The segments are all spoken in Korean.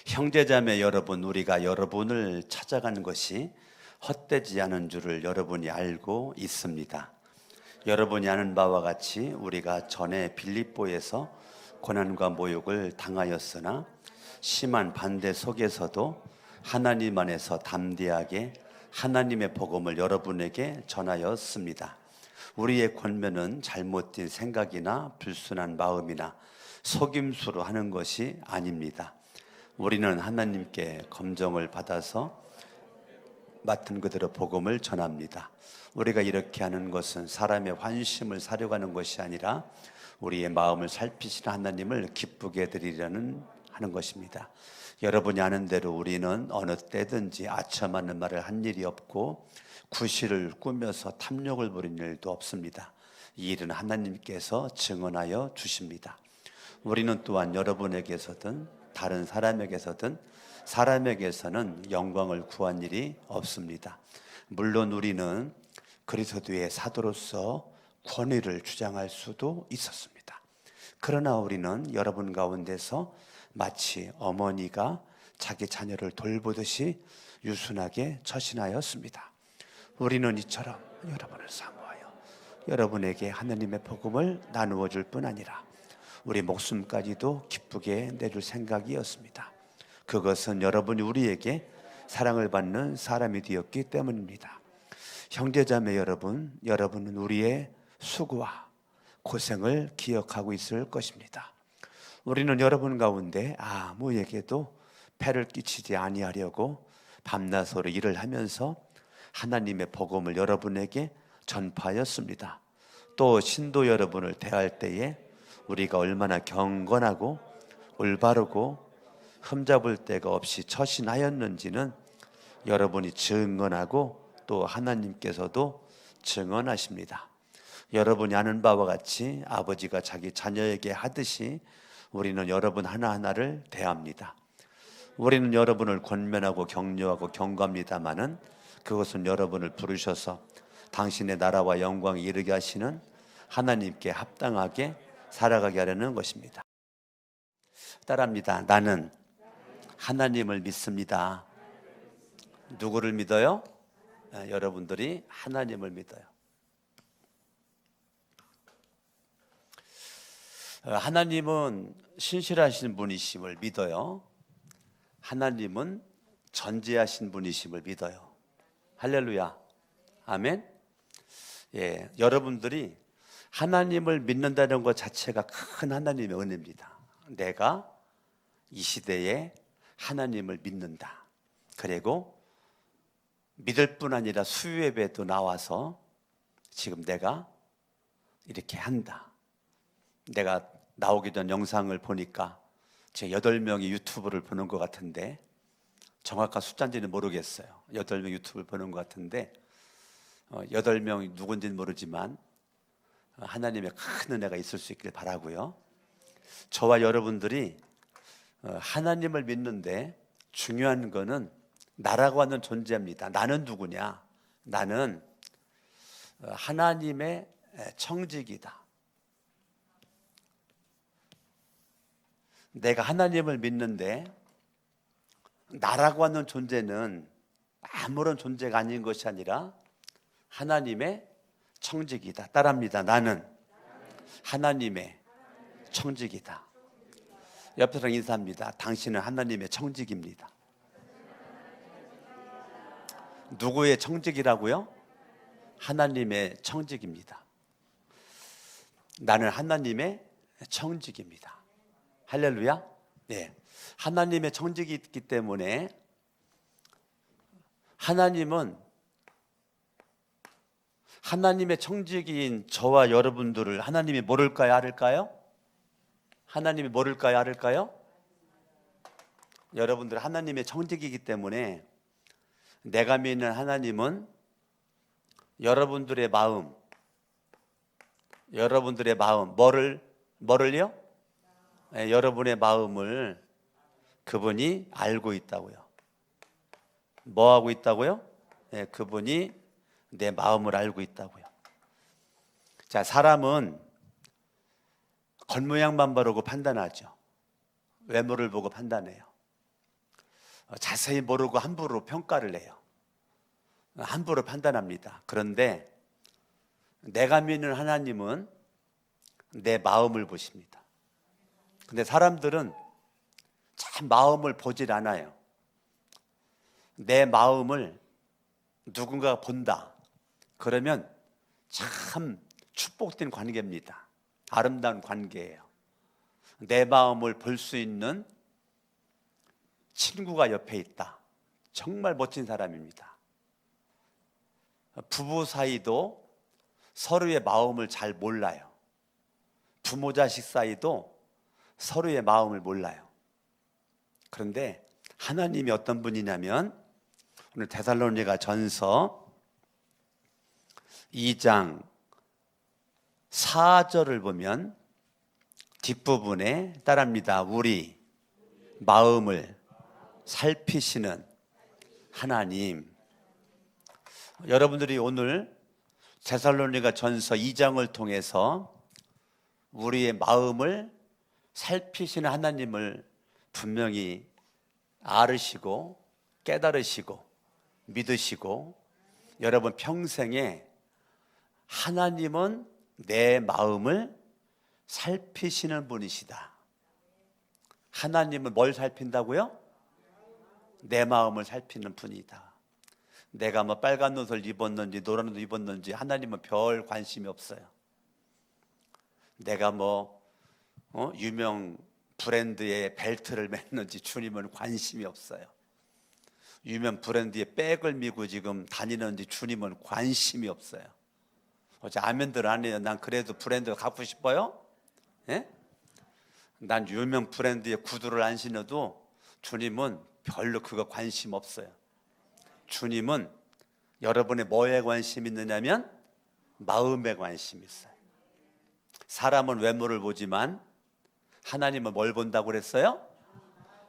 형제자매 여러분, 우리가 여러분을 찾아가는 것이 헛되지 않은 줄을 여러분이 알고 있습니다. 여러분이 아는 바와 같이 우리가 전에 빌립보에서 고난과 모욕을 당하였으나 심한 반대 속에서도 하나님 안에서 담대하게 하나님의 복음을 여러분에게 전하였습니다. 우리의 권면은 잘못된 생각이나 불순한 마음이나 속임수로 하는 것이 아닙니다. 우리는 하나님께 검정을 받아서 맡은 그대로 복음을 전합니다. 우리가 이렇게 하는 것은 사람의 환심을 사려고 하는 것이 아니라 우리의 마음을 살피시는 하나님을 기쁘게 해드리려는 하는 것입니다. 여러분이 아는 대로 우리는 어느 때든지 아첨하는 말을 한 일이 없고 구실을 꾸며서 탐욕을 부린 일도 없습니다. 이 일은 하나님께서 증언하여 주십니다. 우리는 또한 여러분에게서든 다른 사람에게서든 사람에게서는 영광을 구한 일이 없습니다. 물론 우리는 그리스도의 사도로서 권위를 주장할 수도 있었습니다. 그러나 우리는 여러분 가운데서 마치 어머니가 자기 자녀를 돌보듯이 유순하게 처신하였습니다. 우리는 이처럼 여러분을 사모하여 여러분에게 하나님의 복음을 나누어 줄 뿐 아니라 우리 목숨까지도 기쁘게 내줄 생각이었습니다. 그것은 여러분이 우리에게 사랑을 받는 사람이 되었기 때문입니다. 형제자매 여러분, 여러분은 우리의 수고와 고생을 기억하고 있을 것입니다. 우리는 여러분 가운데 아무에게도 폐를 끼치지 아니하려고 밤낮으로 일을 하면서 하나님의 복음을 여러분에게 전파하였습니다. 또 신도 여러분을 대할 때에 우리가 얼마나 경건하고 올바르고 흠잡을 데가 없이 처신하였는지는 여러분이 증언하고 또 하나님께서도 증언하십니다. 여러분이 아는 바와 같이 아버지가 자기 자녀에게 하듯이 우리는 여러분 하나하나를 대합니다. 우리는 여러분을 권면하고 격려하고 경고합니다마는 그것은 여러분을 부르셔서 당신의 나라와 영광에 이르게 하시는 하나님께 합당하게 살아가게 하려는 것입니다. 따라합니다. 나는 하나님을 믿습니다. 누구를 믿어요? 여러분들이 하나님을 믿어요. 하나님은 신실하신 분이심을 믿어요. 하나님은 전지하신 분이심을 믿어요. 할렐루야. 아멘. 예, 여러분들이 하나님을 믿는다는 것 자체가 큰 하나님의 은혜입니다. 내가 이 시대에 하나님을 믿는다. 그리고 믿을 뿐 아니라 수요예배도 나와서 지금 내가 이렇게 한다. 내가 나오기 전 영상을 보니까 제 8명이 유튜브를 보는 것 같은데 정확한 숫자인지는 모르겠어요. 8명 유튜브를 보는 것 같은데 8명이 누군지는 모르지만 하나님의 큰 은혜가 있을 수 있길 바라고요. 저와 여러분들이 하나님을 믿는데 중요한 거는 나라고 하는 존재입니다. 나는 누구냐? 나는 하나님의 청직이다. 내가 하나님을 믿는데 나라고 하는 존재는 아무런 존재가 아닌 것이 아니라 하나님의 청직이다. 따라합니다. 나는 하나님의 청직이다. 옆 사람 인사합니다. 당신은 하나님의 청직입니다. 누구의 청직이라고요? 하나님의 청직입니다. 나는 하나님의 청직입니다. 할렐루야. 네. 하나님의 청직이 있기 때문에 하나님은 하나님의 청직인 저와 여러분들을 하나님이 모를까요? 알을까요? 하나님이 모를까요? 알을까요? 여러분들 하나님의 청직이기 때문에 내가 믿는 하나님은 여러분들의 마음 뭐를요? 네, 여러분의 마음을 그분이 알고 있다고요. 뭐 하고 있다고요? 네, 그분이 내 마음을 알고 있다고요. 자, 사람은 겉모양만 바르고 판단하죠. 외모를 보고 판단해요. 자세히 모르고 함부로 평가를 해요. 함부로 판단합니다. 그런데 내가 믿는 하나님은 내 마음을 보십니다. 근데 사람들은 참 마음을 보질 않아요. 내 마음을 누군가가 본다. 그러면 참 축복된 관계입니다. 아름다운 관계예요. 내 마음을 볼 수 있는 친구가 옆에 있다. 정말 멋진 사람입니다. 부부 사이도 서로의 마음을 잘 몰라요. 부모 자식 사이도 서로의 마음을 몰라요. 그런데 하나님이 어떤 분이냐면 오늘 데살로니가 전서 2장 4절을 보면 뒷부분에 따라합니다. 우리 마음을 살피시는 하나님. 여러분들이 오늘 데살로니가 전서 2장을 통해서 우리의 마음을 살피시는 하나님을 분명히 알으시고 깨달으시고 믿으시고 여러분 평생에 하나님은 내 마음을 살피시는 분이시다. 하나님은 뭘 살핀다고요? 내 마음을 살피는 분이다. 내가 뭐 빨간 옷을 입었는지 노란 옷을 입었는지 하나님은 별 관심이 없어요. 내가 뭐 유명 브랜드의 벨트를 맸는지 주님은 관심이 없어요. 유명 브랜드의 백을 메고 지금 다니는지 주님은 관심이 없어요. 어제 아멘들 안 해요. 난 그래도 브랜드 갖고 싶어요. 예? 난 유명 브랜드의 구두를 안 신어도 주님은 별로 그거 관심 없어요. 주님은 여러분의 뭐에 관심 있느냐면 마음에 관심이 있어요. 사람은 외모를 보지만 하나님은 뭘 본다고 그랬어요?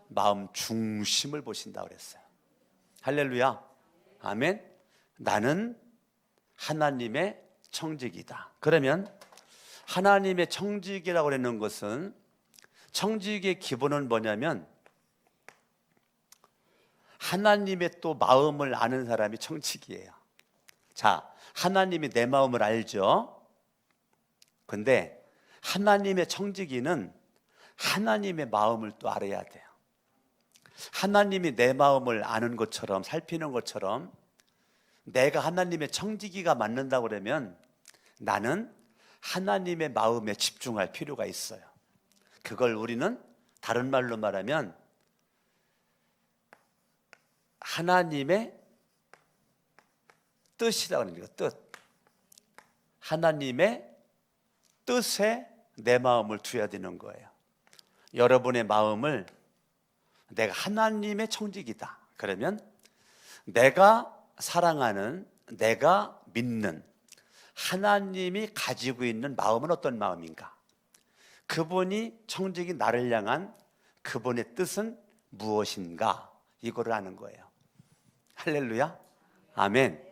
마음 중심을 보신다고 그랬어요. 할렐루야. 아멘. 나는 하나님의 청지기다. 그러면 하나님의 청지기라고 그러는 것은 청지기의 기본은 뭐냐면 하나님의 또 마음을 아는 사람이 청지기예요. 자, 하나님이 내 마음을 알죠. 근데 하나님의 청지기는 하나님의 마음을 또 알아야 돼요. 하나님이 내 마음을 아는 것처럼 살피는 것처럼 내가 하나님의 청지기가 맞는다고 그러면 나는 하나님의 마음에 집중할 필요가 있어요. 그걸 우리는 다른 말로 말하면 하나님의 뜻이라고 합니다. 뜻. 하나님의 뜻에 내 마음을 두어야 되는 거예요. 여러분의 마음을 내가 하나님의 청지기다. 그러면 내가 사랑하는, 내가 믿는 하나님이 가지고 있는 마음은 어떤 마음인가? 그분이 청지기 나를 향한 그분의 뜻은 무엇인가? 이거를 아는 거예요. 할렐루야. 아멘.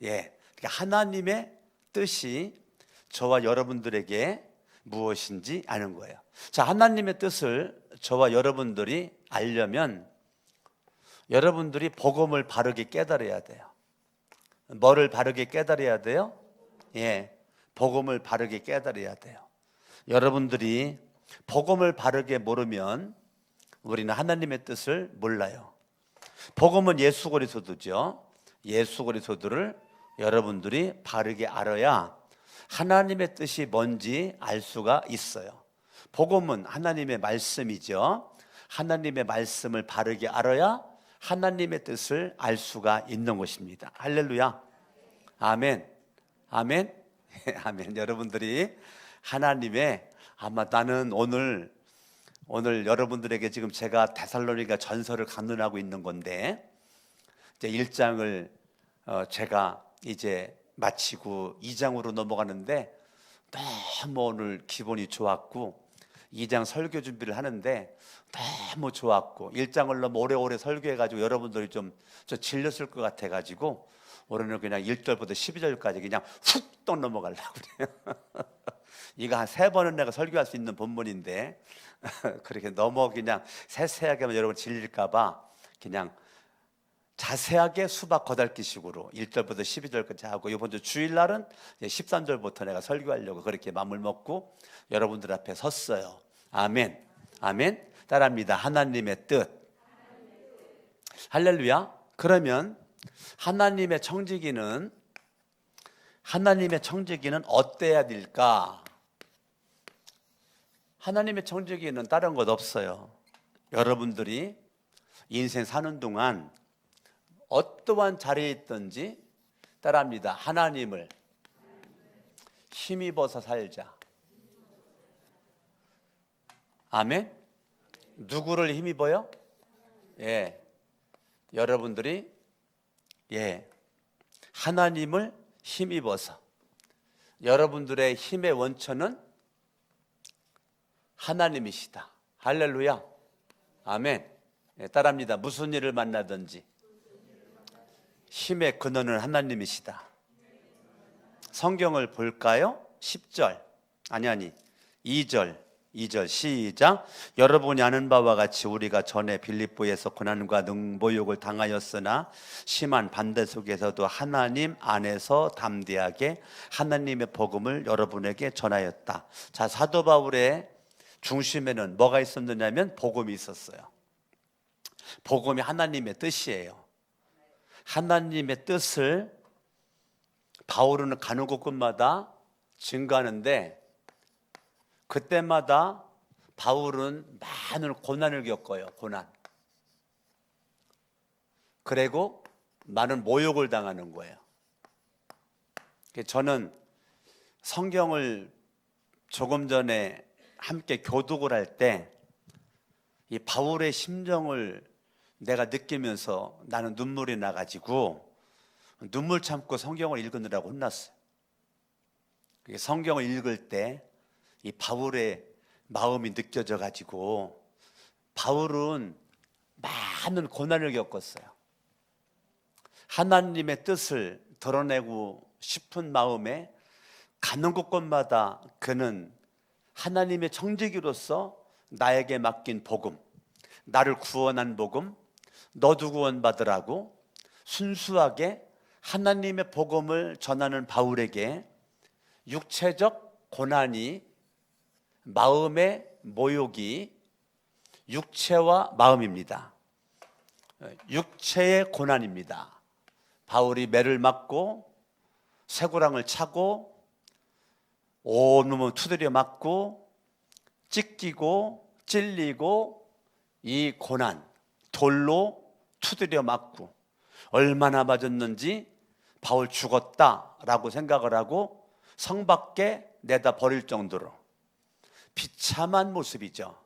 예. 그러니까 하나님의 뜻이 저와 여러분들에게 무엇인지 아는 거예요. 자, 하나님의 뜻을 저와 여러분들이 알려면 여러분들이 복음을 바르게 깨달아야 돼요. 뭐를 바르게 깨달아야 돼요? 예, 복음을 바르게 깨달아야 돼요. 여러분들이 복음을 바르게 모르면 우리는 하나님의 뜻을 몰라요. 복음은 예수 그리스도죠. 예수 그리스도를 여러분들이 바르게 알아야 하나님의 뜻이 뭔지 알 수가 있어요. 복음은 하나님의 말씀이죠. 하나님의 말씀을 바르게 알아야 하나님의 뜻을 알 수가 있는 것입니다. 할렐루야. 아멘. 아멘. 아멘. 여러분들이 하나님의 아마 나는 오늘 여러분들에게 지금 제가 데살로니가 전서를 강론하고 있는 건데 이제 1장을 제가 이제 마치고 2장으로 넘어가는데 너무 오늘 기분이 좋았고 2장 설교 준비를 하는데 너무 좋았고 1장을 너무 오래오래 설교해가지고 여러분들이 좀 질렸을 것 같아가지고 오늘은 그냥 1절부터 12절까지 그냥 훅떡 넘어가려고 그래요. 이거 한 3번은 내가 설교할 수 있는 본문인데 그렇게 너무 그냥 세세하게 하면 여러분 질릴까 봐 그냥 자세하게 수박 거달기식으로 1절부터 12절까지 하고, 이번 주 주일날은 13절부터 내가 설교하려고 그렇게 마음을 먹고 여러분들 앞에 섰어요. 아멘. 아멘. 따라합니다. 하나님의 뜻. 할렐루야. 그러면 하나님의 청지기는 어때야 될까? 하나님의 청지기는 다른 것 없어요. 여러분들이 인생 사는 동안 어떠한 자리에 있든지 따라합니다. 하나님을 힘입어서 살자. 아멘. 누구를 힘입어요? 예, 여러분들이 하나님을 힘입어서. 여러분들의 힘의 원천은 하나님이시다. 할렐루야. 아멘. 따라합니다. 무슨 일을 만나든지 힘의 근원은 하나님이시다. 성경을 볼까요? 10절 2절 시작. 여러분이 아는 바와 같이 우리가 전에 빌립보에서 고난과 능보욕을 당하였으나 심한 반대 속에서도 하나님 안에서 담대하게 하나님의 복음을 여러분에게 전하였다. 자, 사도 바울의 중심에는 뭐가 있었느냐면 복음이 있었어요. 복음이 하나님의 뜻이에요. 하나님의 뜻을 바울은 가는 곳곳마다 증거하는데, 그때마다 바울은 많은 고난을 겪어요. 고난. 그리고 많은 모욕을 당하는 거예요. 저는 성경을 조금 전에 함께 교독을 할 때 이 바울의 심정을 내가 느끼면서 나는 눈물이 나가지고 눈물 참고 성경을 읽으느라고 혼났어요. 성경을 읽을 때 이 바울의 마음이 느껴져 가지고, 바울은 많은 고난을 겪었어요. 하나님의 뜻을 드러내고 싶은 마음에 가는 곳곳마다 그는 하나님의 청지기로서 나에게 맡긴 복음, 나를 구원한 복음, 너도 구원받으라고 순수하게 하나님의 복음을 전하는 바울에게 육체적 고난이, 마음의 모욕이 육체와 마음입니다. 육체의 고난입니다. 바울이 매를 맞고 쇠고랑을 차고 온몸을 두드려 맞고 찢기고 찔리고, 이 고난, 돌로 두드려 맞고 얼마나 맞았는지 바울 죽었다라고 생각을 하고 성 밖에 내다 버릴 정도로 비참한 모습이죠.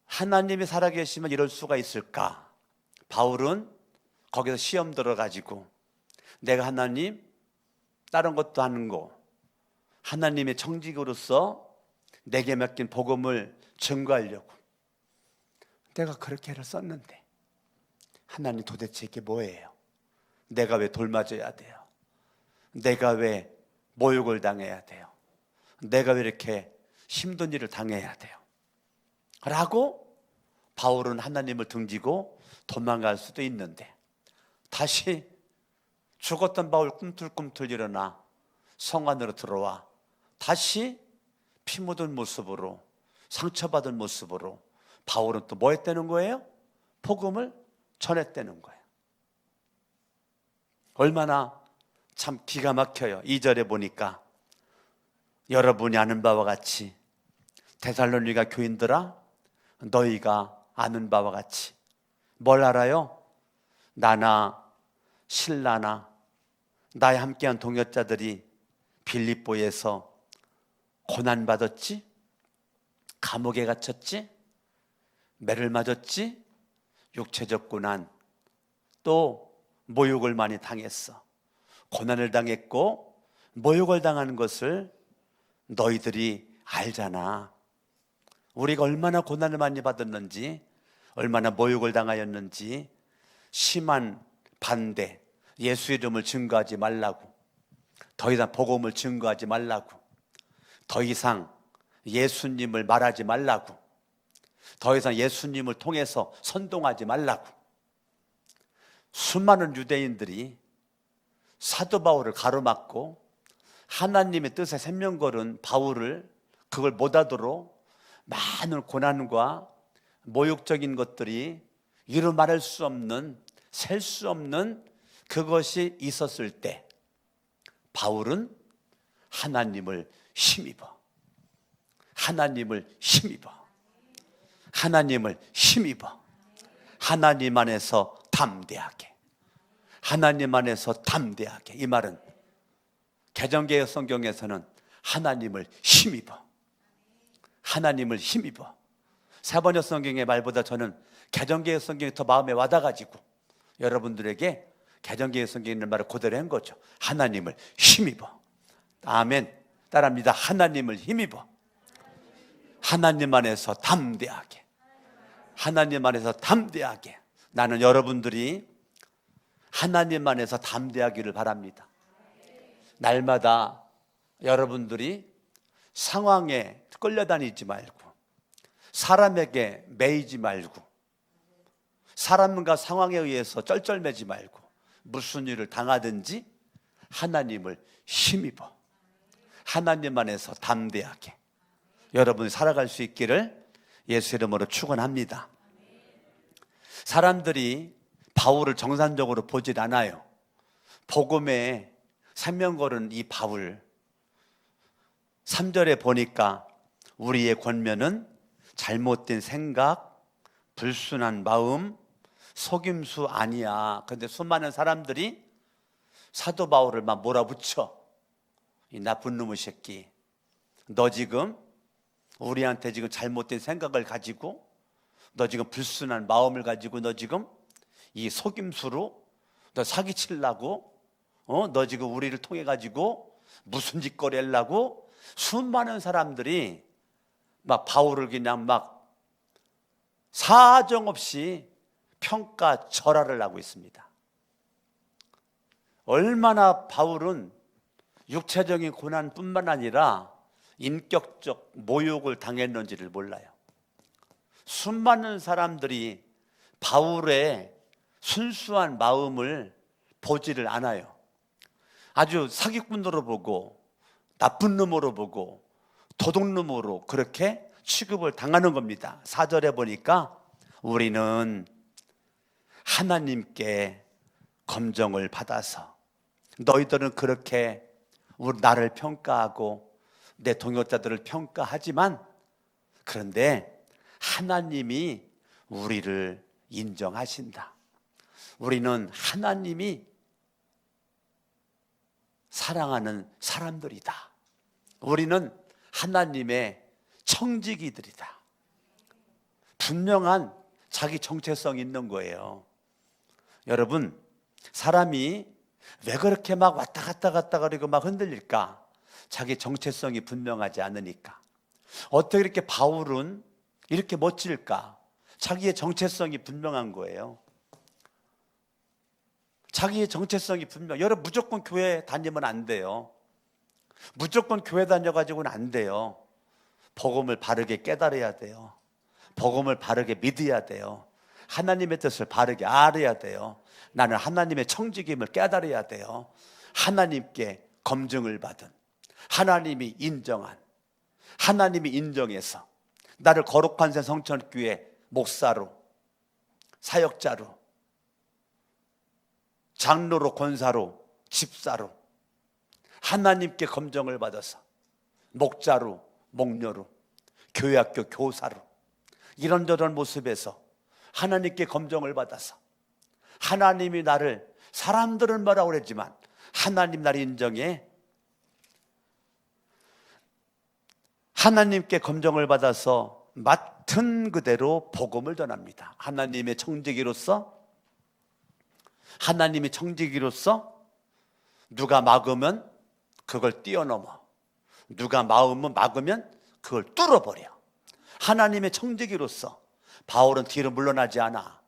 하나님이 살아계시면 이럴 수가 있을까? 바울은 거기서 시험 들어가지고 내가 하나님 다른 것도 하는 거, 하나님의 청지기로서 내게 맡긴 복음을 증거하려고 내가 그렇게 애를 썼는데 하나님 도대체 이게 뭐예요? 내가 왜 돌 맞아야 돼요? 내가 왜 모욕을 당해야 돼요? 내가 왜 이렇게 힘든 일을 당해야 돼요? 라고 바울은 하나님을 등지고 도망갈 수도 있는데, 다시 죽었던 바울 꿈틀꿈틀 일어나 성 안으로 들어와 다시 피 묻은 모습으로, 상처받은 모습으로 바울은 또 뭐 했다는 거예요? 복음을 전했다는 거예요. 얼마나 참 기가 막혀요. 2절에 보니까 여러분이 아는 바와 같이, 데살로니가 교인들아 너희가 아는 바와 같이. 뭘 알아요? 나나 실라나 나의 함께한 동역자들이 빌립보에서 고난받았지, 감옥에 갇혔지, 매를 맞았지, 육체적 고난, 또 모욕을 많이 당했어. 고난을 당했고 모욕을 당하는 것을 너희들이 알잖아. 우리가 얼마나 고난을 많이 받았는지, 얼마나 모욕을 당하였는지, 심한 반대, 예수 이름을 증거하지 말라고, 더 이상 복음을 증거하지 말라고, 더 이상 예수님을 말하지 말라고, 더 이상 예수님을 통해서 선동하지 말라고. 수많은 유대인들이 사도 바울을 가로막고 하나님의 뜻에 샘명걸은 바울을 그걸 못하도록 많은 고난과 모욕적인 것들이 이루 말할 수 없는, 셀 수 없는 그것이 있었을 때 바울은 하나님을 힘입어. 하나님을 힘입어. 하나님을 힘입어. 하나님 안에서 담대하게. 하나님 안에서 담대하게. 이 말은 개정개혁 성경에서는 하나님을 힘입어. 하나님을 힘입어. 사번역 성경의 말보다 저는 개정개혁 성경이 더 마음에 와닿아가지고 여러분들에게 개정개혁 성경에 있는 말을 그대로 한 거죠. 하나님을 힘입어. 아멘. 따라합니다. 하나님을 힘입어. 하나님 안에서 담대하게. 하나님 안에서 담대하게. 나는 여러분들이 하나님 안에서 담대하기를 바랍니다. 날마다 여러분들이 상황에 끌려다니지 말고, 사람에게 매이지 말고, 사람과 상황에 의해서 쩔쩔매지 말고, 무슨 일을 당하든지 하나님을 힘입어. 하나님 안에서 담대하게 여러분이 살아갈 수 있기를 예수 이름으로 축원합니다. 사람들이 바울을 정상적으로 보질 않아요. 복음에 생명 걸은 이 바울, 3절에 보니까 우리의 권면은 잘못된 생각, 불순한 마음, 속임수 아니야. 그런데 수많은 사람들이 사도 바울을 막 몰아붙여. 이 나쁜 놈의 새끼, 너 지금 우리한테 지금 잘못된 생각을 가지고, 너 지금 불순한 마음을 가지고, 너 지금 이 속임수로 너 사기치려고, 너 지금 우리를 통해 가지고 무슨 짓거리 하려고 수많은 사람들이 막 바울을 그냥 막 사정없이 평가절하를 하고 있습니다. 얼마나 바울은 육체적인 고난뿐만 아니라 인격적 모욕을 당했는지를 몰라요. 수많은 사람들이 바울의 순수한 마음을 보지를 않아요. 아주 사기꾼으로 보고, 나쁜 놈으로 보고, 도둑놈으로 그렇게 취급을 당하는 겁니다. 4절에 보니까 우리는 하나님께 검정을 받아서, 너희들은 그렇게 나를 평가하고 내 동역자들을 평가하지만, 그런데 하나님이 우리를 인정하신다. 우리는 하나님이 사랑하는 사람들이다. 우리는 하나님의 청지기들이다. 분명한 자기 정체성이 있는 거예요. 여러분, 사람이 왜 그렇게 막 왔다 갔다 그리고 막 흔들릴까? 자기 정체성이 분명하지 않으니까. 어떻게 이렇게 바울은 이렇게 멋질까? 자기의 정체성이 분명한 거예요. 자기의 정체성이 분명. 여러분, 무조건 교회 다니면 안 돼요. 무조건 교회 다녀가지고는 안 돼요. 복음을 바르게 깨달아야 돼요. 복음을 바르게 믿어야 돼요. 하나님의 뜻을 바르게 알아야 돼요. 나는 하나님의 청지김을 깨달아야 돼요. 하나님께 검증을 받은, 하나님이 인정한, 하나님이 인정해서 나를 거룩한 새 성천교회 목사로, 사역자로, 장로로, 권사로, 집사로 하나님께 검정을 받아서 목자로, 목녀로, 교회학교 교사로 이런저런 모습에서 하나님께 검정을 받아서 하나님이 나를, 사람들은 뭐라고 그랬지만 하나님 나를 인정해. 하나님께 검정을 받아서 맡은 그대로 복음을 전합니다. 하나님의 청지기로서, 하나님의 청지기로서 누가 막으면 그걸 뛰어넘어, 누가 막으면 그걸 뚫어버려. 하나님의 청지기로서 바울은 뒤로 물러나지 않아.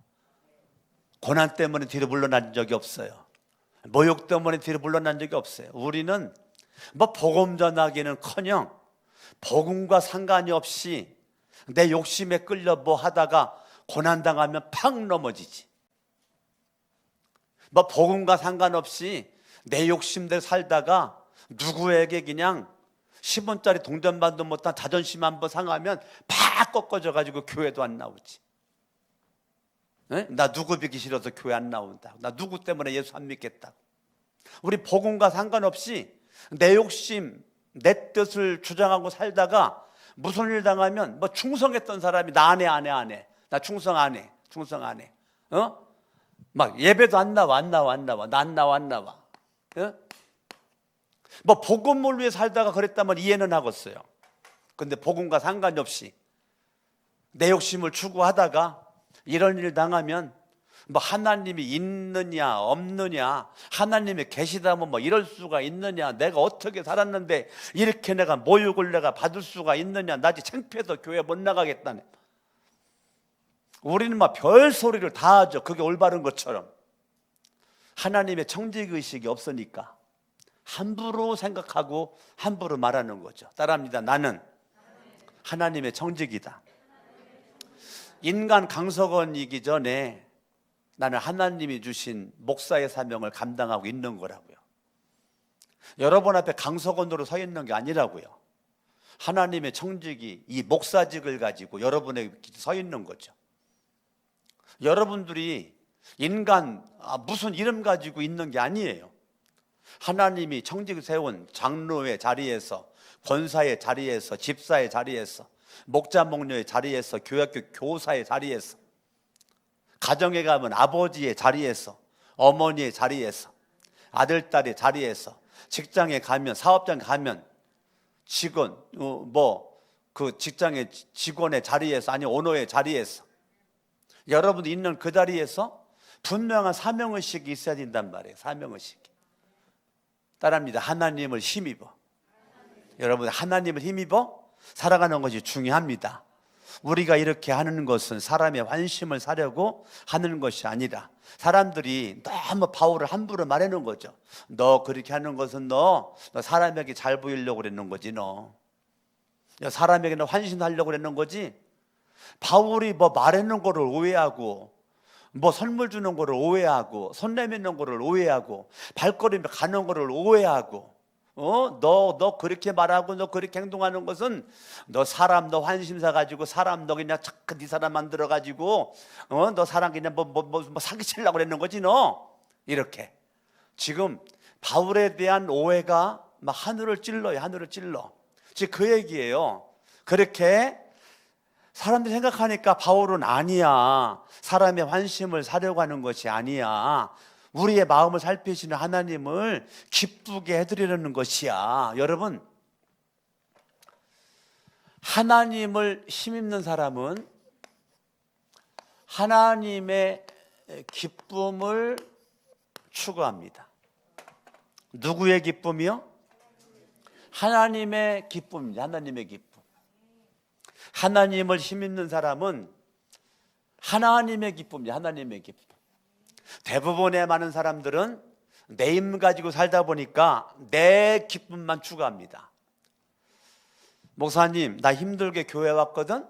고난 때문에 뒤로 물러난 적이 없어요. 모욕 때문에 뒤로 물러난 적이 없어요. 우리는 뭐 복음 전하기는커녕 복음과 상관이 없이 내 욕심에 끌려 뭐 하다가 고난당하면 팍 넘어지지. 뭐 복음과 상관없이 내 욕심대로 살다가 누구에게 그냥 10원짜리 동전반도 못한 자존심 한번 상하면 팍 꺾어져 가지고 교회도 안 나오지. 네? 나 누구 뵙기 싫어서 교회 안 나온다. 나 누구 때문에 예수 안 믿겠다고. 우리 복음과 상관없이 내 욕심, 내 뜻을 주장하고 살다가 무슨 일 당하면 뭐 충성했던 사람이 나 안 해. 나 충성 안 해. 막 예배도 안 나와. 나 안 나와. 뭐 복음을 위해 살다가 그랬다면 이해는 하겠어요. 근데 복음과 상관이 없이 내 욕심을 추구하다가 이런 일 당하면 뭐 하나님이 있느냐 없느냐, 하나님이 계시다면 뭐 이럴 수가 있느냐, 내가 어떻게 살았는데 이렇게 내가 모욕을 내가 받을 수가 있느냐, 나지 창피해서 교회 못 나가겠다네. 우리는 막 별 소리를 다 하죠. 그게 올바른 것처럼. 하나님의 청지의식이 없으니까 함부로 생각하고 함부로 말하는 거죠. 따라합니다. 나는 하나님의 청지기다. 인간 강석원이기 전에 나는 하나님이 주신 목사의 사명을 감당하고 있는 거라고요. 여러분 앞에 강석원으로 서 있는 게 아니라고요. 하나님의 청직이 이 목사직을 가지고 여러분에게 서 있는 거죠. 여러분들이 인간 무슨 이름 가지고 있는 게 아니에요. 하나님이 청직을 세운 장로의 자리에서, 권사의 자리에서, 집사의 자리에서, 목자 목녀의 자리에서, 교학교 교사의 자리에서, 가정에 가면 아버지의 자리에서, 어머니의 자리에서, 아들 딸의 자리에서, 직장에 가면, 사업장에 가면 직원, 그 직장의 직원의 자리에서, 아니 오너의 자리에서, 여러분이 있는 그 자리에서 분명한 사명의식이 있어야 된단 말이에요. 사명의식이. 따라합니다. 하나님을 힘입어. 여러분, 하나님을 힘입어 살아가는 것이 중요합니다. 우리가 이렇게 하는 것은 사람의 환심을 사려고 하는 것이 아니라, 사람들이 너무 바울을 함부로 말하는 거죠. 너 그렇게 하는 것은 너 사람에게 잘 보이려고 그랬는 거지. 너 사람에게 너 환심하려고 그랬는 거지. 바울이 뭐 말하는 거를 오해하고, 뭐 선물 주는 거를 오해하고, 손 내미는 거를 오해하고, 발걸음에 가는 거를 오해하고, 너 그렇게 말하고 너 그렇게 행동하는 것은 너 사람 너 환심사 가지고 사람 너 그냥 착 네 사람 만들어 가지고 너 사람 그냥 뭐 사기치려고 그랬는 거지. 너 이렇게 지금 바울에 대한 오해가 막 하늘을 찔러요. 하늘을 찔러. 지금 그 얘기예요. 그렇게 사람들이 생각하니까 바울은 아니야, 사람의 환심을 사려고 하는 것이 아니야, 우리의 마음을 살피시는 하나님을 기쁘게 해드리려는 것이야. 여러분, 하나님을 힘입는 사람은 하나님의 기쁨을 추구합니다. 누구의 기쁨이요? 하나님의 기쁨입니다. 하나님의 기쁨. 하나님을 힘입는 사람은 하나님의 기쁨입니다. 하나님의 기쁨. 대부분의 많은 사람들은 내 힘 가지고 살다 보니까 내 기쁨만 추구합니다. 목사님, 나 힘들게 교회 왔거든?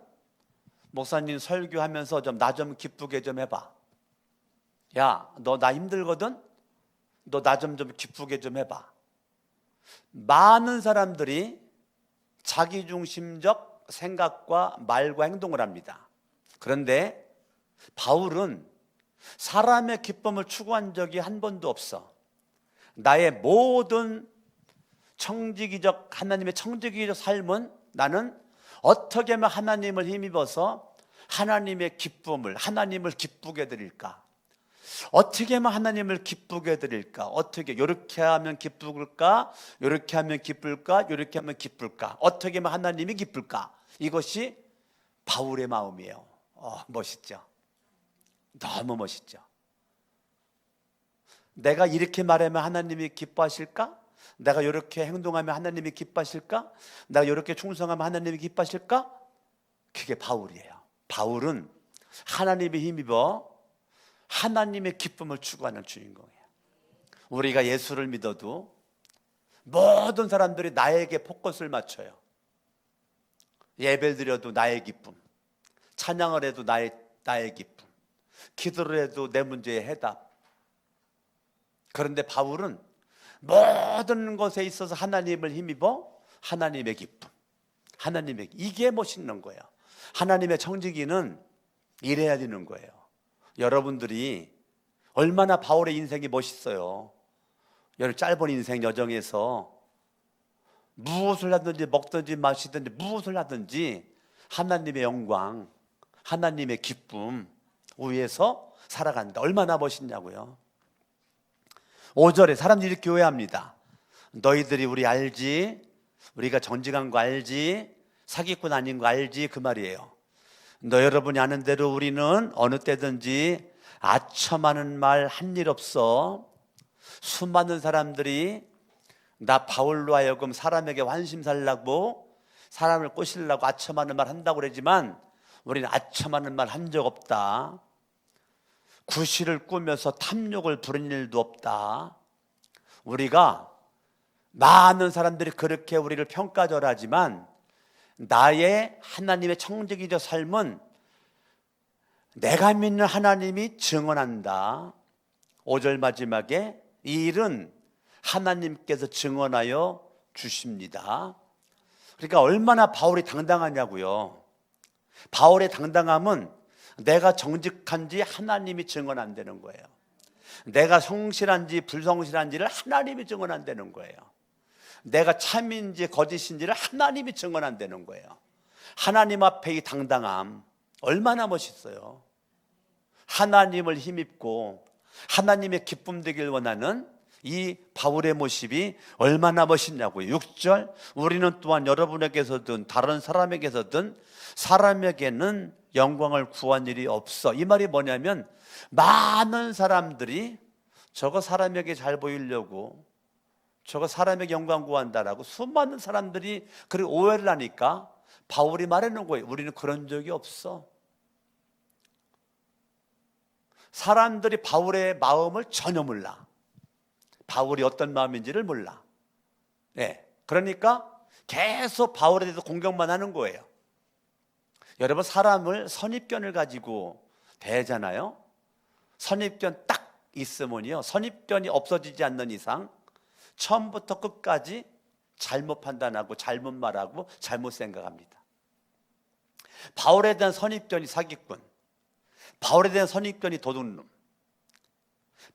목사님 설교하면서 나 좀 기쁘게 좀 해봐. 야, 너 나 힘들거든? 너 나 좀 기쁘게 좀 해봐. 많은 사람들이 자기중심적 생각과 말과 행동을 합니다. 그런데 바울은 사람의 기쁨을 추구한 적이 한 번도 없어. 나의 모든 하나님의 청지기적 삶은 나는 어떻게 하면 하나님을 힘입어서 하나님의 기쁨을, 하나님을 기쁘게 드릴까? 어떻게 하면 하나님을 기쁘게 드릴까? 어떻게, 이렇게 하면 기쁠까? 이렇게 하면 기쁠까? 이렇게 하면 기쁠까? 어떻게 하면 하나님이 기쁠까? 이것이 바울의 마음이에요. 멋있죠? 너무 멋있죠? 내가 이렇게 말하면 하나님이 기뻐하실까? 내가 이렇게 행동하면 하나님이 기뻐하실까? 내가 이렇게 충성하면 하나님이 기뻐하실까? 그게 바울이에요. 바울은 하나님의 힘입어 하나님의 기쁨을 추구하는 주인공이에요. 우리가 예수를 믿어도 모든 사람들이 나에게 포커스를 맞춰요. 예배를 드려도 나의 기쁨, 찬양을 해도 나의 기쁨, 기도를 해도 내 문제의 해답. 그런데 바울은 모든 것에 있어서 하나님을 힘입어 하나님의 기쁨, 이게 멋있는 거예요. 하나님의 청지기는 이래야 되는 거예요. 여러분들이 얼마나 바울의 인생이 멋있어요. 여러분 짧은 인생 여정에서 무엇을 하든지 먹든지 마시든지 무엇을 하든지 하나님의 영광, 하나님의 기쁨 위에서 살아간다. 얼마나 멋있냐고요. 5절에 사람들이 이렇게 오해합니다. 너희들이 우리 알지? 우리가 정직한 거 알지? 사기꾼 아닌 거 알지? 그 말이에요. 너 여러분이 아는 대로 우리는 어느 때든지 아첨하는 말 한 일 없어. 수많은 사람들이 나 바울로 하여금 사람에게 환심 살라고, 사람을 꼬시려고 아첨하는 말 한다고 그러지만 우리는 아첨하는 말 한 적 없다. 구실을 꾸며서 탐욕을 부린 일도 없다. 우리가 많은 사람들이 그렇게 우리를 평가절하지만 나의 하나님의 청지기적 삶은 내가 믿는 하나님이 증언한다. 5절 마지막에 이 일은 하나님께서 증언하여 주십니다. 그러니까 얼마나 바울이 당당하냐고요. 바울의 당당함은 내가 정직한지 하나님이 증언한다는 거예요. 내가 성실한지 불성실한지를 하나님이 증언한다는 거예요. 내가 참인지 거짓인지를 하나님이 증언한다는 거예요. 하나님 앞에 이 당당함 얼마나 멋있어요. 하나님을 힘입고 하나님의 기쁨 되길 원하는 이 바울의 모습이 얼마나 멋있냐고요. 6절 우리는 또한 여러분에게서든 다른 사람에게서든 사람에게는 영광을 구한 일이 없어. 이 말이 뭐냐면 많은 사람들이 저거 사람에게 잘 보이려고 저거 사람에게 영광 구한다라고 수많은 사람들이 그렇게 오해를 하니까 바울이 말하는 거예요. 우리는 그런 적이 없어. 사람들이 바울의 마음을 전혀 몰라. 바울이 어떤 마음인지를 몰라. 네. 그러니까 계속 바울에 대해서 공격만 하는 거예요. 여러분 사람을 선입견을 가지고 대하잖아요. 선입견 딱 있으면요, 선입견이 없어지지 않는 이상 처음부터 끝까지 잘못 판단하고 잘못 말하고 잘못 생각합니다. 바울에 대한 선입견이 사기꾼, 바울에 대한 선입견이 도둑놈,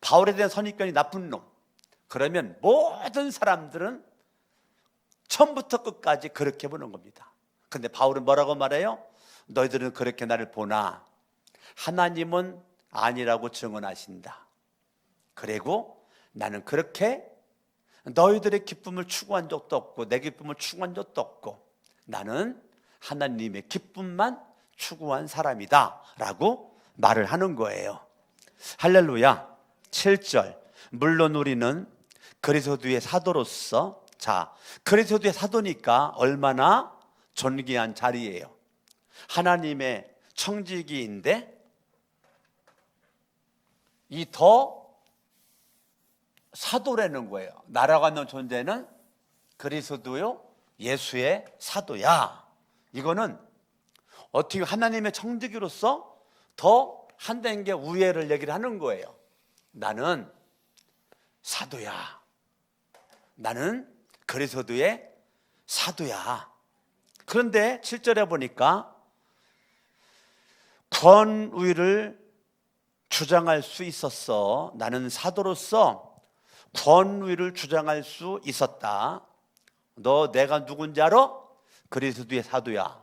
바울에 대한 선입견이 나쁜 놈. 그러면 모든 사람들은 처음부터 끝까지 그렇게 보는 겁니다. 근데 바울은 뭐라고 말해요? 너희들은 그렇게 나를 보나 하나님은 아니라고 증언하신다. 그리고 나는 그렇게 너희들의 기쁨을 추구한 적도 없고 내 기쁨을 추구한 적도 없고 나는 하나님의 기쁨만 추구한 사람이다 라고 말을 하는 거예요. 할렐루야. 7절 물론 우리는 그리스도의 사도로서, 자, 그리스도의 사도니까 얼마나 존귀한 자리예요. 하나님의 청지기인데 이 더 사도라는 거예요. 나라고 하는 존재는 그리스도요 예수의 사도야. 이거는 어떻게 하나님의 청지기로서 더 한 단계 우애를 얘기를 하는 거예요. 나는 사도야. 나는 그리스도의 사도야. 그런데 7절에 보니까 권위를 주장할 수 있었어. 나는 사도로서 권위를 주장할 수 있었다. 너 내가 누군지 알아? 그리스도의 사도야.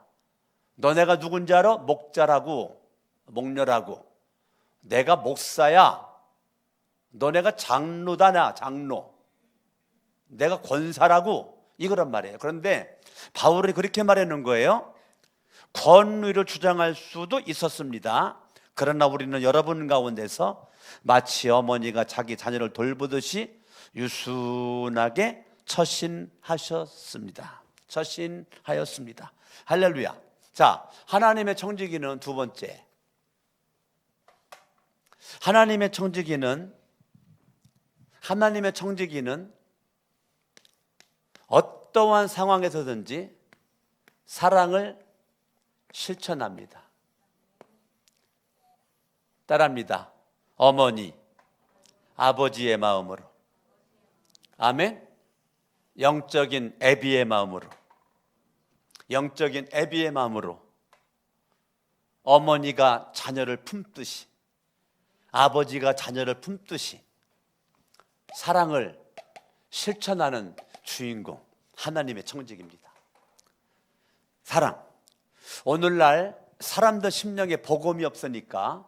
너 내가 누군지 알아? 목자라고, 목녀라고. 내가 목사야. 너 내가 장로다. 나 장로. 내가 권사라고. 이거란 말이에요. 그런데 바울이 그렇게 말하는 거예요. 권위를 주장할 수도 있었습니다. 그러나 우리는 여러분 가운데서 마치 어머니가 자기 자녀를 돌보듯이 유순하게 처신하셨습니다. 처신하였습니다. 할렐루야. 자, 하나님의 청지기는 두 번째. 하나님의 청지기는 어떠한 상황에서든지 사랑을 실천합니다. 따라합니다. 어머니, 아버지의 마음으로. 아멘. 영적인 애비의 마음으로, 영적인 애비의 마음으로 어머니가 자녀를 품듯이, 아버지가 자녀를 품듯이 사랑을 실천하는 주인공, 하나님의 청직입니다. 사랑. 오늘날 사람들 심령에 복음이 없으니까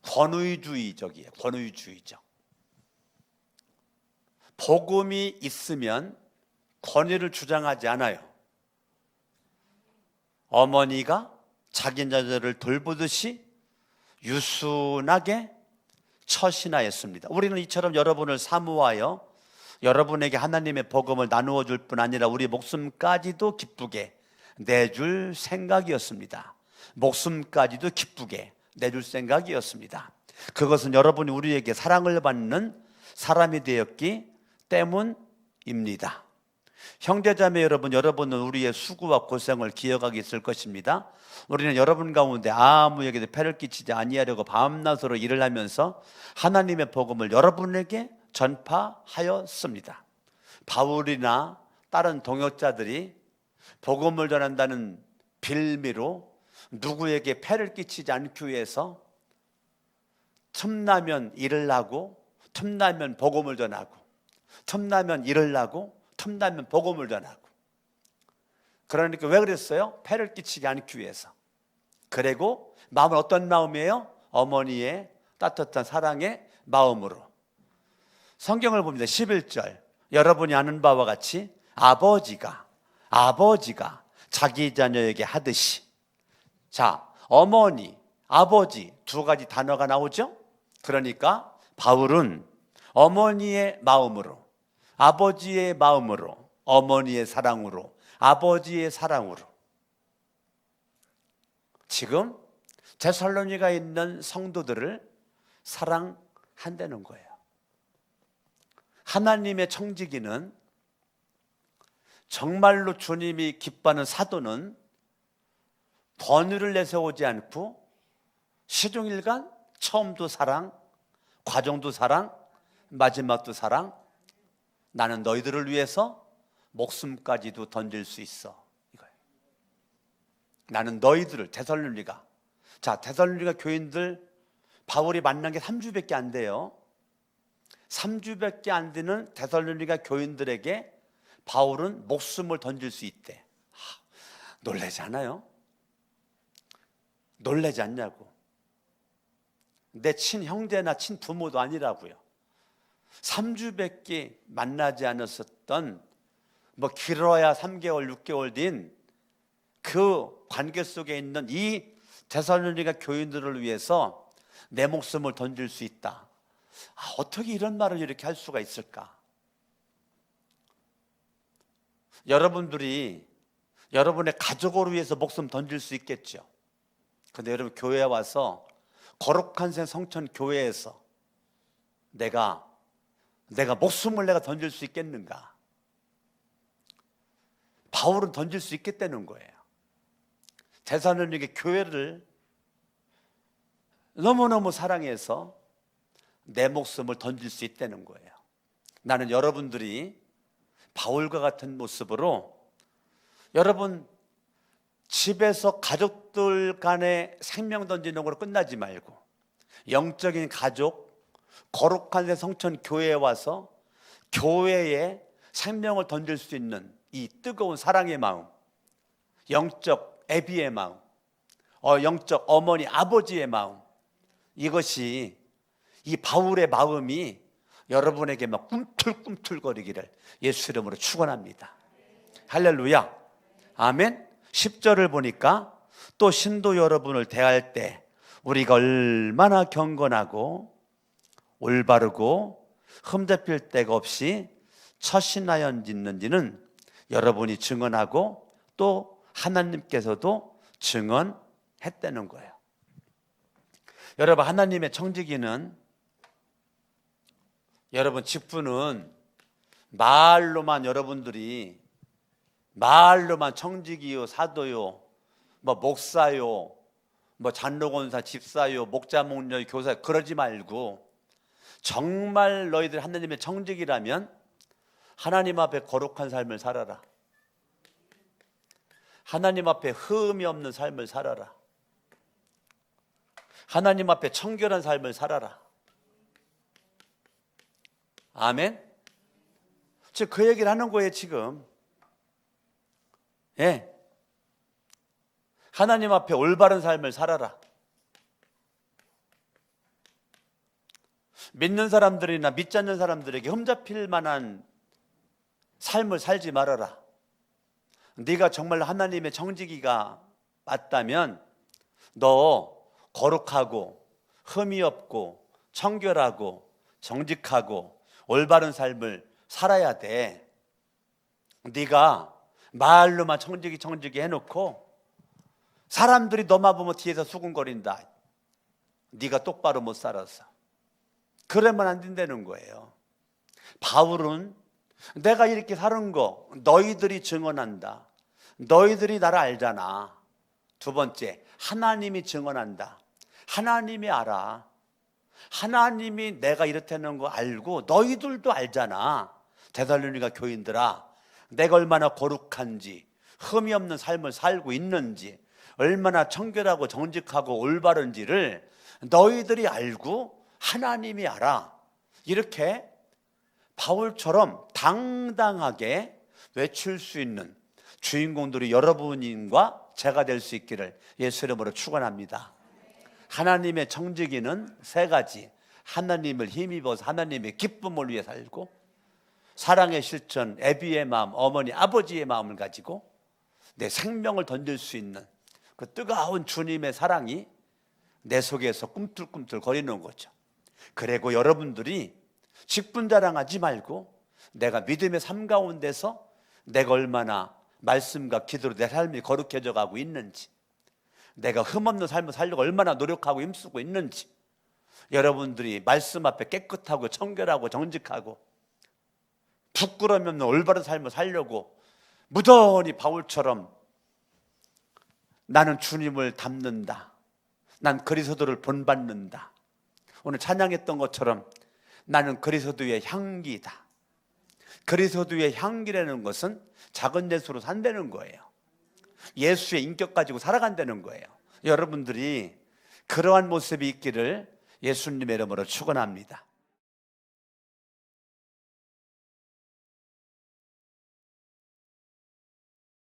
권위주의적이에요. 권위주의적. 복음이 있으면 권위를 주장하지 않아요. 어머니가 자기 자녀를 돌보듯이 유순하게 처신하였습니다. 우리는 이처럼 여러분을 사모하여 여러분에게 하나님의 복음을 나누어 줄 뿐 아니라 우리 목숨까지도 기쁘게 내줄 생각이었습니다. 목숨까지도 기쁘게 내줄 생각이었습니다. 그것은 여러분이 우리에게 사랑을 받는 사람이 되었기 때문입니다. 형제자매 여러분, 여러분은 우리의 수고와 고생을 기억하고 있을 것입니다. 우리는 여러분 가운데 아무에게도 폐를 끼치지 아니하려고 밤낮으로 일을 하면서 하나님의 복음을 여러분에게 전파하였습니다. 바울이나 다른 동역자들이 복음을 전한다는 빌미로 누구에게 폐를 끼치지 않기 위해서 틈나면 일을 하고, 틈나면 복음을 전하고, 틈나면 일을 하고, 틈나면 복음을 전하고. 그러니까 왜 그랬어요? 폐를 끼치지 않기 위해서. 그리고 마음은 어떤 마음이에요? 어머니의 따뜻한 사랑의 마음으로. 성경을 봅니다. 11절. 여러분이 아는 바와 같이 아버지가 자기 자녀에게 하듯이. 자, 어머니, 아버지 두 가지 단어가 나오죠? 그러니까 바울은 어머니의 마음으로, 아버지의 마음으로, 어머니의 사랑으로, 아버지의 사랑으로 지금 데살로니가에 있는 성도들을 사랑한다는 거예요. 하나님의 청지기는, 정말로 주님이 기뻐하는 사도는 권위를 내세우지 않고 시종일관 처음도 사랑, 과정도 사랑, 마지막도 사랑. 나는 너희들을 위해서 목숨까지도 던질 수 있어, 이거예요. 나는 너희들을, 데살로니가. 자, 데살로니가 교인들 바울이 만난 게 3주밖에 안 돼요. 3주밖에 안 되는 데살로니가 교인들에게 바울은 목숨을 던질 수 있대. 놀라지 않아요? 놀라지 않냐고. 내 친형제나 친부모도 아니라고요. 3주밖에 만나지 않았었던, 뭐 길어야 3개월, 6개월 된 그 관계 속에 있는 이 데살로니가 교인들을 위해서 내 목숨을 던질 수 있다. 어떻게 이런 말을 이렇게 할 수가 있을까? 여러분들이 여러분의 가족을 위해서 목숨 던질 수 있겠죠. 근데 여러분 교회에 와서, 거룩한 새 성천 교회에서 내가 목숨을 내가 던질 수 있겠는가? 바울은 던질 수 있겠다는 거예요. 데살로니가 교회를 너무너무 사랑해서 내 목숨을 던질 수 있다는 거예요. 나는 여러분들이 바울과 같은 모습으로, 여러분 집에서 가족들 간에 생명 던지는 걸로 끝나지 말고 영적인 가족, 거룩한 새 성천 교회에 와서 교회에 생명을 던질 수 있는 이 뜨거운 사랑의 마음, 영적 애비의 마음, 영적 어머니 아버지의 마음, 이것이, 이 바울의 마음이 여러분에게 막 꿈틀꿈틀거리기를 예수 이름으로 축원합니다. 할렐루야. 아멘. 10절을 보니까 또 신도 여러분을 대할 때 우리가 얼마나 경건하고 올바르고 흠잡힐 데가 없이 처신하여 짓는지는 여러분이 증언하고 또 하나님께서도 증언했다는 거예요. 여러분, 하나님의 청지기는, 여러분 직분은 말로만, 여러분들이 말로만 청지기요, 사도요, 뭐 목사요, 뭐 장로권사, 집사요, 목자, 목녀, 교사 그러지 말고 정말 너희들 하나님의 정직이라면 하나님 앞에 거룩한 삶을 살아라. 하나님 앞에 흠이 없는 삶을 살아라. 하나님 앞에 청결한 삶을 살아라. 아멘. 즉 그 얘기를 하는 거예요 지금. 예. 하나님 앞에 올바른 삶을 살아라. 믿는 사람들이나 믿지 않는 사람들에게 흠잡힐 만한 삶을 살지 말아라. 네가 정말 하나님의 정직이가 맞다면 너 거룩하고 흠이 없고 청결하고 정직하고 올바른 삶을 살아야 돼. 네가 말로만 정직이 해놓고 사람들이 너만 보면 뒤에서 수군거린다. 네가 똑바로 못 살아서. 그러면 안 된다는 거예요. 바울은 내가 이렇게 사는 거 너희들이 증언한다. 너희들이 나를 알잖아. 두 번째, 하나님이 증언한다. 하나님이 알아. 하나님이 내가 이렇다는 거 알고 너희들도 알잖아. 데살로니가 교인들아, 내가 얼마나 거룩한지 흠이 없는 삶을 살고 있는지 얼마나 청결하고 정직하고 올바른지를 너희들이 알고 하나님이 알아. 이렇게 바울처럼 당당하게 외칠 수 있는 주인공들이 여러분과 제가 될 수 있기를 예수 이름으로 축원합니다. 하나님의 정직이는 세 가지. 하나님을 힘입어서 하나님의 기쁨을 위해 살고, 사랑의 실천, 애비의 마음, 어머니 아버지의 마음을 가지고 내 생명을 던질 수 있는 그 뜨거운 주님의 사랑이 내 속에서 꿈틀꿈틀 거리는 거죠. 그리고 여러분들이 직분 자랑하지 말고 내가 믿음의 삶 가운데서 내가 얼마나 말씀과 기도로 내 삶이 거룩해져 가고 있는지, 내가 흠없는 삶을 살려고 얼마나 노력하고 힘쓰고 있는지, 여러분들이 말씀 앞에 깨끗하고 청결하고 정직하고 부끄러움 없는 올바른 삶을 살려고 무던히 바울처럼 나는 주님을 닮는다, 난 그리스도를 본받는다, 오늘 찬양했던 것처럼 나는 그리스도의 향기다. 그리스도의 향기라는 것은 작은 예수로 산다는 거예요. 예수의 인격 가지고 살아간다는 거예요. 여러분들이 그러한 모습이 있기를 예수님의 이름으로 축원합니다.